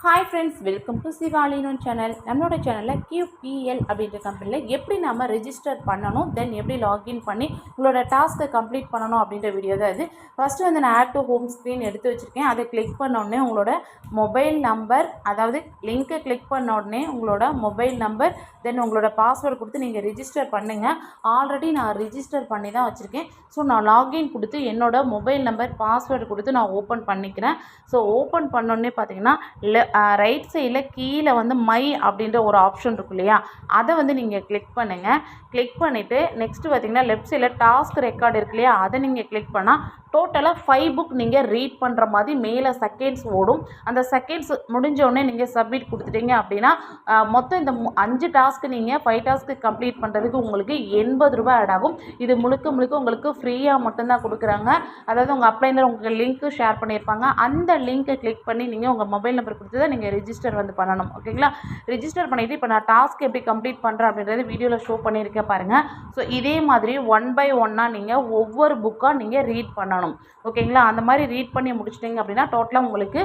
Hi friends, welcome to சிவாலினோன் channel. நம்மளோட சேனலில் QPL அப்படின்ற கம்பெனியில் எப்படி நம்ம ரெஜிஸ்டர் பண்ணணும், தென் எப்படி லாகின் பண்ணி உங்களோட டாஸ்க்கை கம்ப்ளீட் பண்ணணும் அப்படின்ற வீடியோ தான் இது. ஃபஸ்ட்டு வந்து நான் ஆட் டு ஹோம் ஸ்க்ரீன் எடுத்து வச்சுருக்கேன். அதை கிளிக் பண்ண உடனே உங்களோட மொபைல் நம்பர், அதாவது லிங்க்கை கிளிக் பண்ண உடனே உங்களோட மொபைல் நம்பர், தென் உங்களோட பாஸ்வேர்டு கொடுத்து நீங்கள் ரிஜிஸ்டர் பண்ணுங்கள். ஆல்ரெடி நான் ரிஜிஸ்டர் பண்ணி தான் வச்சுருக்கேன். ஸோ நான் லாகின் கொடுத்து என்னோட மொபைல் நம்பர், பாஸ்வேர்டு கொடுத்து நான் ஓப்பன் பண்ணிக்கிறேன். ஸோ ஓப்பன் பண்ணோடனே பார்த்தீங்கன்னா ரைட் சைடில் கீழே வந்து மை அப்படின்ற ஒரு ஆப்ஷன் இருக்கும் இல்லையா, அதை வந்து நீங்கள் கிளிக் பண்ணுங்கள். கிளிக் பண்ணிவிட்டு நெக்ஸ்ட்டு பார்த்தீங்கன்னா லெஃப்ட் சைடில் டாஸ்க் ரெக்கார்டு இருக்கு இல்லையா, அதை நீங்கள் கிளிக் பண்ணால் டோட்டலாக 5 புக் நீங்கள் ரீட் பண்ணுற மாதிரி மேலே செகண்ட்ஸ் ஓடும். அந்த செகண்ட்ஸ் முடிஞ்சோடனே நீங்கள் சப்மிட் கொடுத்துட்டீங்க அப்படின்னா மொத்தம் இந்த 5 டாஸ்க்கு நீங்கள் 5 டாஸ்க்கு கம்ப்ளீட் பண்ணுறதுக்கு உங்களுக்கு 80 ரூபாய் ஆட் ஆகும். இது முழுக்க முழுக்க உங்களுக்கு ஃப்ரீயாக மட்டும்தான் கொடுக்குறாங்க. அதாவது உங்கள் அப்ளைனர் உங்களுக்கு லிங்க்கு ஷேர் பண்ணியிருப்பாங்க. அந்த லிங்க்கை கிளிக் பண்ணி நீங்கள் உங்கள் மொபைல் நம்பர் கொடுத்து தான் நீங்கள் ரிஜிஸ்டர் வந்து பண்ணணும். ஓகேங்களா? ரிஜிஸ்டர் பண்ணிவிட்டு இப்போ நான் டாஸ்க் எப்படி கம்ப்ளீட் பண்ணுறேன் அப்படின்றது வீடியோவில் ஷோ பண்ணியிருக்கேன் பாருங்கள். ஸோ இதே மாதிரி 1 by 1 நீங்கள் ஒவ்வொரு புக்காக நீங்கள் ரீட் பண்ணணும். ஓகேங்களா? அந்த மாதிரி ரீட் பண்ணி முடிச்சிட்டிங்க அப்படின்னா டோட்டலாக உங்களுக்கு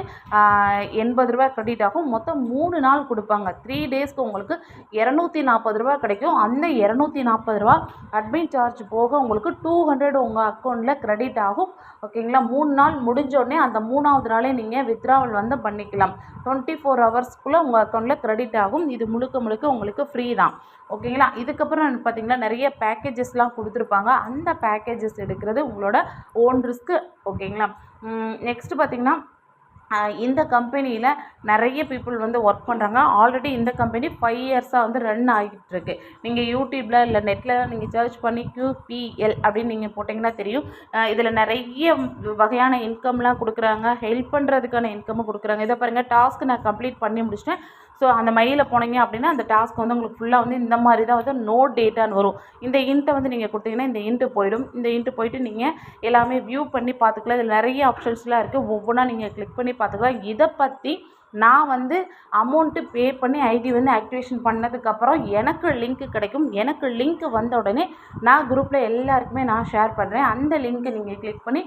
80 ரூபாய் கிரெடிட் ஆகும். மொத்தம் 3 நாள் கொடுப்பாங்க. 3 டேஸ்க்கு உங்களுக்கு 240 ரூபா கிடைக்கும். அந்த 240 ரூபா அட்மின் சார்ஜ் போக உங்களுக்கு 200 உங்கள் அக்கௌண்ட்டில் கிரெடிட் ஆகும். ஓகேங்களா? 3 நாள் முடிஞ்சோடனே அந்த 3ஆவது நாளே நீங்கள் வித்ட்ராவல் வந்து பண்ணிக்கலாம். 24 ஹவர்ஸ்க்குள்ளே உங்கள் அக்கௌண்ட்டில் கிரெடிட் ஆகும். இது முழுக்க முழுக்க உங்களுக்கு ஃப்ரீ தான். ஓகேங்களா? இதுக்கப்புறம் பார்த்தீங்கன்னா நிறைய பேக்கேஜஸ்லாம் கொடுத்துருப்பாங்க. அந்த பேக்கேஜஸ் எடுக்கிறது உங்களோட ஓன் ரிஸ்க்கு. ஓகேங்களா? நெக்ஸ்ட்டு பார்த்தீங்கன்னா இந்த கம்பெனியில் நிறைய பீப்புள் வந்து ஒர்க் பண்ணுறாங்க. ஆல்ரெடி இந்த கம்பெனி 5 இயர்ஸாக வந்து ரன் ஆகிட்டுருக்கு. நீங்கள் யூடியூப்பில் இல்லை நெட்டில் நீங்கள் சர்ச் பண்ணி QPL அப்படின்னு நீங்கள் போட்டிங்கன்னா தெரியும். இதில் நிறைய வகையான இன்கம்லாம் கொடுக்குறாங்க. ஹெல்ப் பண்ணுறதுக்கான இன்கமும் கொடுக்குறாங்க. இதை பாருங்கள், டாஸ்க்கு நான் கம்ப்ளீட் பண்ணி முடிச்சிட்டேன். ஸோ அந்த மெயிலில் போனீங்க அப்படின்னா அந்த டாஸ்க் வந்து உங்களுக்கு ஃபுல்லாக வந்து இந்த மாதிரி தான் வந்து நோ டேட்டான்னு வரும். இந்த இன்ட்டை வந்து நீங்கள் கொடுத்தீங்கன்னா இந்த இன்ட்டு போயிடும். இந்த இன்ட்டு போயிட்டு நீங்கள் எல்லாமே வியூ பண்ணி பார்த்துக்கலாம். இதில் நிறைய ஆப்ஷன்ஸ்லாம் இருக்குது. ஒவ்வொன்றா நீங்கள் கிளிக் பண்ணி பார்த்துக்கலாம். இதை பற்றி நான் வந்து அமௌண்ட்டு பே பண்ணி ஐடி வந்து ஆக்டிவேஷன் பண்ணதுக்கப்புறம் எனக்கு லிங்க்கு கிடைக்கும். எனக்கு லிங்க்கு வந்த உடனே நான் குரூப்பில் எல்லாருக்குமே நான் ஷேர் பண்ணுறேன். அந்த லிங்க்கை நீங்கள் கிளிக் பண்ணி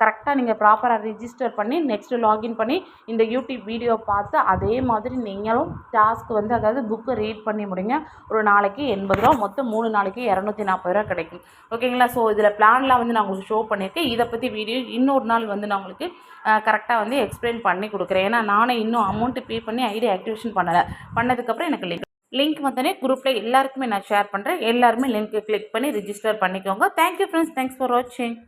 கரெக்டாக நீங்கள் ப்ராப்பராக ரிஜிஸ்டர் பண்ணி நெக்ஸ்ட்டு லாகின் பண்ணி இந்த யூடியூப் வீடியோ பார்த்து அதே மாதிரி நீங்களும் டாஸ்க் வந்து அதாவது புக்கை ரீட் பண்ணி முடிங்க. ஒரு நாளைக்கு 80 ரூபா, மொத்தம் 3 நாளைக்கு 240 ரூபா கிடைக்கும். ஓகேங்களா? ஸோ இதில் பிளான்லாம் வந்து நான் உங்களுக்கு ஷோ பண்ணியிருக்கேன். இதை பற்றி வீடியோ இன்னொரு நாள் வந்து நான் உங்களுக்கு கரெக்டாக வந்து எக்ஸ்பிளைன் பண்ணி கொடுக்குறேன். ஏன்னா நானே இன்னும் அமௌண்ட்டு பே பண்ணி ஐடி ஆக்டிவேஷன் பண்ணதுக்கப்புறம் எனக்கு லிங்க் வந்தோடனே குரூப்பில் எல்லாருக்குமே நான் ஷேர் பண்ணுறேன். எல்லாருமே லிங்க்கு கிளிக் பண்ணி ரிஜிஸ்டர் பண்ணிக்கோங்க. Thank you friends. தேங்க்ஸ் ஃபார் வாட்சிங்.